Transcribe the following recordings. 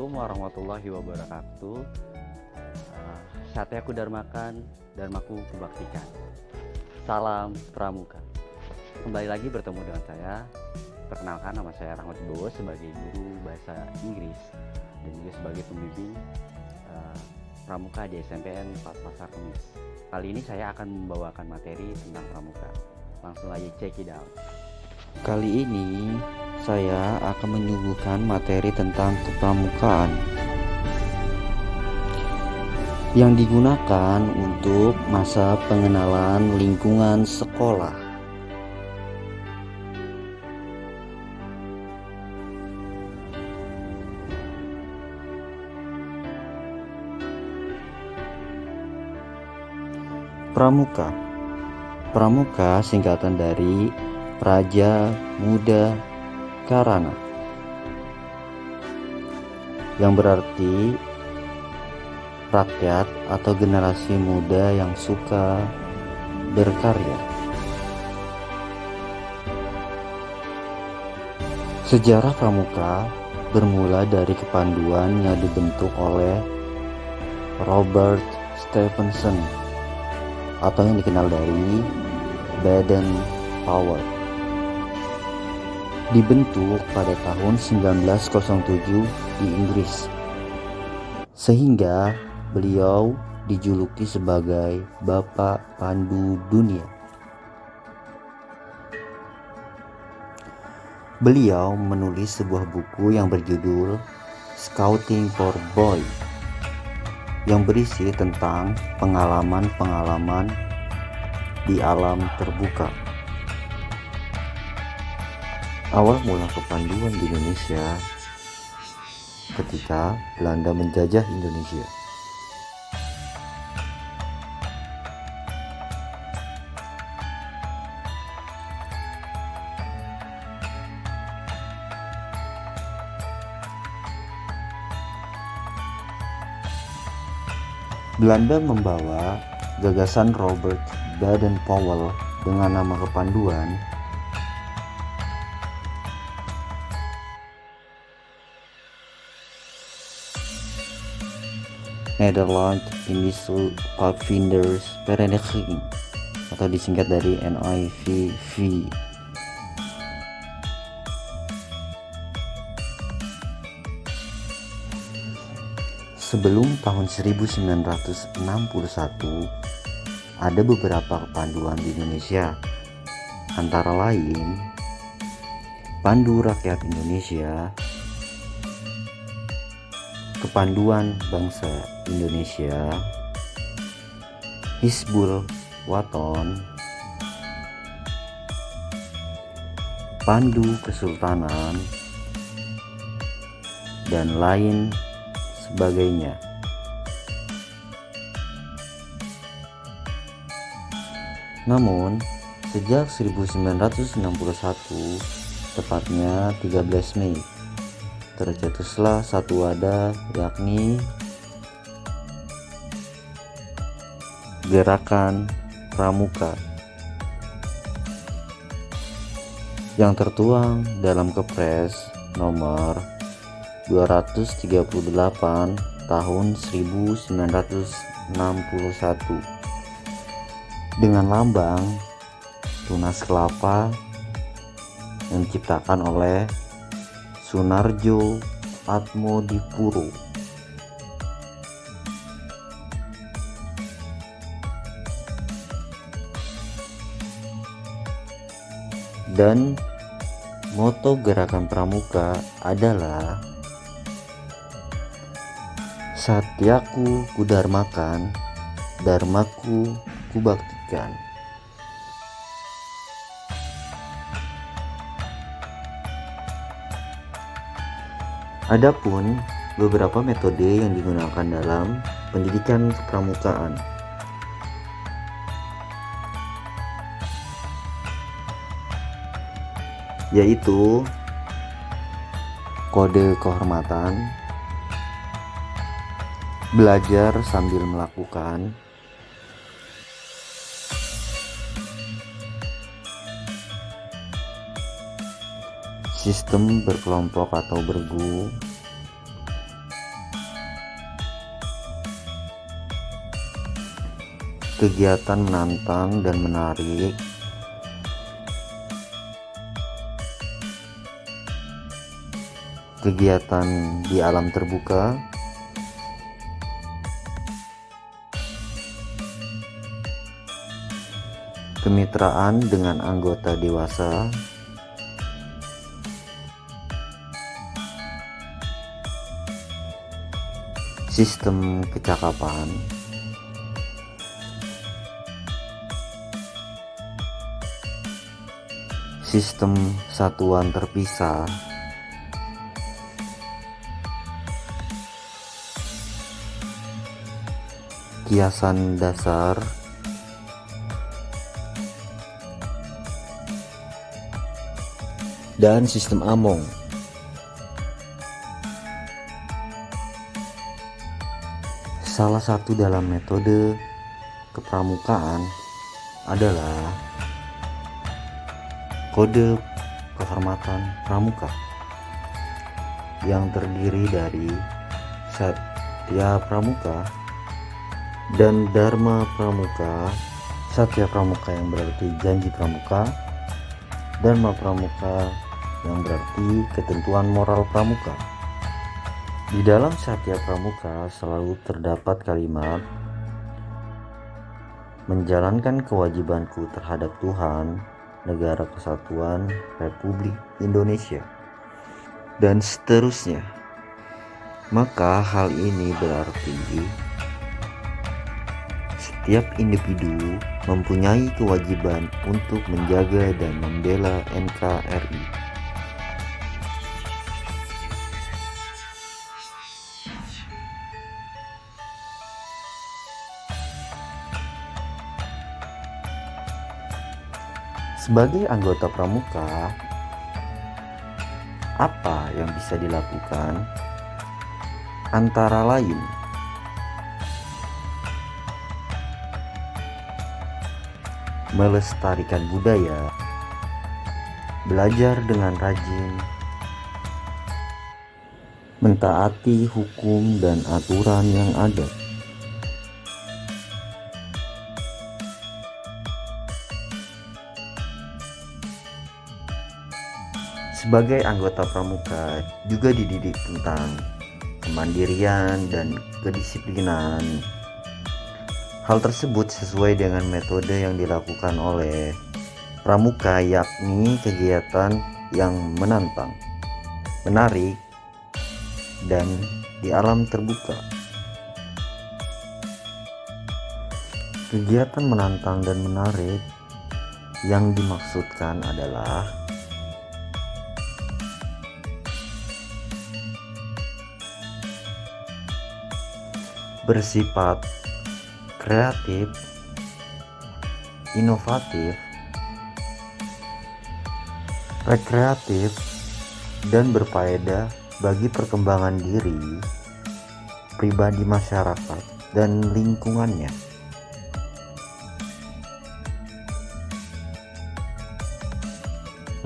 Assalamualaikum warahmatullahi wabarakatuh. Saatnya aku dharmakan, dharmaku kubaktikan. Salam Pramuka. Kembali lagi bertemu dengan saya. Perkenalkan, nama saya Rahmat Bowo sebagai guru bahasa Inggris dan juga sebagai pembimbing Pramuka di SMPN 4 Pasar Kemis. Kali ini saya akan membawakan materi tentang Pramuka. Langsung aja check it out. Kali ini saya akan menyuguhkan materi tentang kepramukaan yang digunakan untuk masa pengenalan lingkungan sekolah. Pramuka. Pramuka singkatan dari Praja Muda Karana, yang berarti rakyat atau generasi muda yang suka berkarya. Sejarah Pramuka bermula dari kepanduan yang dibentuk oleh Robert Stephenson atau yang dikenal dari Baden Powell. Dibentuk pada tahun 1907 di Inggris, sehingga beliau dijuluki sebagai Bapak Pandu Dunia. Beliau menulis sebuah buku yang berjudul Scouting for Boy, yang berisi tentang pengalaman-pengalaman di alam terbuka. Awal mula kepanduan di Indonesia ketika Belanda menjajah Indonesia. Belanda membawa gagasan Robert Baden Powell dengan nama kepanduan Nederland Indische Pathfinders Vereniging atau disingkat dari NIVV. Sebelum tahun 1961 ada beberapa kepanduan di Indonesia, antara lain Pandu Rakyat Indonesia, Kepanduan Bangsa Indonesia, Hizbul Waton, Pandu Kesultanan, dan lain sebagainya. Namun, sejak 1961, tepatnya 13 Mei, tercetuslah satu wadah, yakni Gerakan Pramuka, yang tertuang dalam Kepres nomor 238 tahun 1961 dengan lambang tunas kelapa yang diciptakan oleh Sunarjo Atmodipuro. Dan moto Gerakan Pramuka adalah Satyaku kudharmakan, dharmaku kubaktikan. Adapun beberapa metode yang digunakan dalam pendidikan kepramukaan, yaitu kode kehormatan, belajar sambil melakukan, sistem berkelompok atau bergu, kegiatan menantang dan menarik, kegiatan di alam terbuka, kemitraan dengan anggota dewasa, sistem kecakapan, sistem satuan terpisah, kiasan dasar, dan sistem among. Salah satu dalam metode kepramukaan adalah kode kehormatan pramuka yang terdiri dari Satya Pramuka dan Dharma Pramuka. Satya Pramuka yang berarti janji pramuka, Dharma Pramuka yang berarti ketentuan moral pramuka. Di dalam Satya Pramuka selalu terdapat kalimat menjalankan kewajibanku terhadap Tuhan, Negara Kesatuan Republik Indonesia, dan seterusnya. Maka hal ini berarti setiap individu mempunyai kewajiban untuk menjaga dan membela NKRI. Sebagai anggota pramuka, apa yang bisa dilakukan? Antara lain, melestarikan budaya, belajar dengan rajin, mentaati hukum dan aturan yang ada, sebagai anggota pramuka juga dididik tentang kemandirian dan kedisiplinan. Hal tersebut sesuai dengan metode yang dilakukan oleh pramuka, yakni kegiatan yang menantang, menarik, dan di alam terbuka. Kegiatan menantang dan menarik yang dimaksudkan adalah bersifat kreatif, inovatif, rekreatif, dan berfaedah bagi perkembangan diri, pribadi, masyarakat, dan lingkungannya.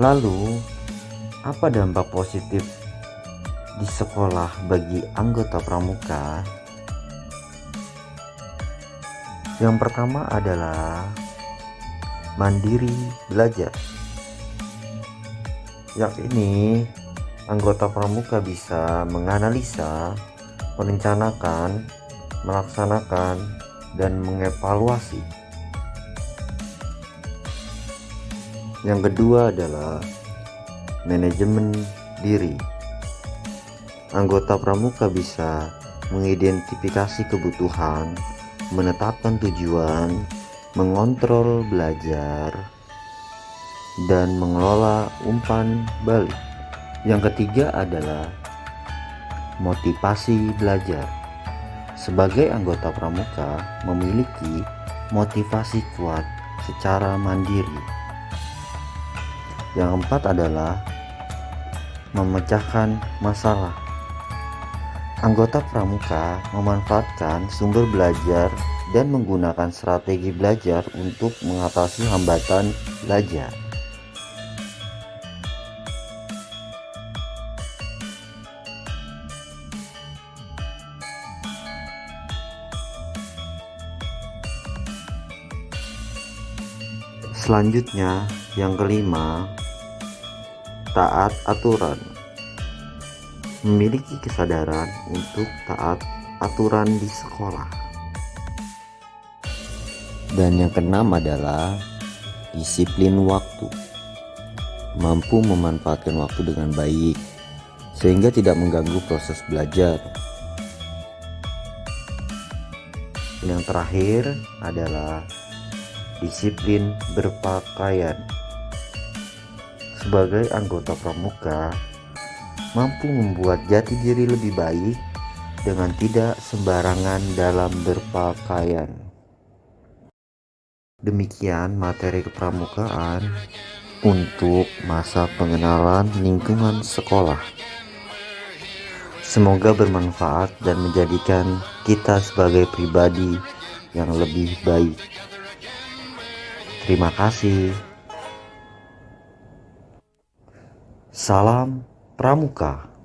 Lalu, apa dampak positif di sekolah bagi anggota pramuka? Yang pertama adalah mandiri belajar, yakni anggota pramuka bisa menganalisa, merencanakan, melaksanakan, dan mengevaluasi. Yang kedua adalah manajemen diri. Anggota pramuka bisa mengidentifikasi kebutuhan, menetapkan tujuan, mengontrol belajar, dan mengelola umpan balik. Yang ketiga adalah motivasi belajar. Sebagai anggota pramuka memiliki motivasi kuat secara mandiri. Yang keempat adalah memecahkan masalah. Anggota pramuka memanfaatkan sumber belajar dan menggunakan strategi belajar untuk mengatasi hambatan belajar. Selanjutnya, yang kelima, taat aturan. Memiliki kesadaran untuk taat aturan di sekolah. Dan yang keenam adalah disiplin waktu. Mampu memanfaatkan waktu dengan baik sehingga tidak mengganggu proses belajar. Dan yang terakhir adalah disiplin berpakaian. Sebagai anggota pramuka, mampu membuat jati diri lebih baik dengan tidak sembarangan dalam berpakaian. Demikian materi kepramukaan untuk masa pengenalan lingkungan sekolah. Semoga bermanfaat dan menjadikan kita sebagai pribadi yang lebih baik. Terima kasih. Salam Pramuka.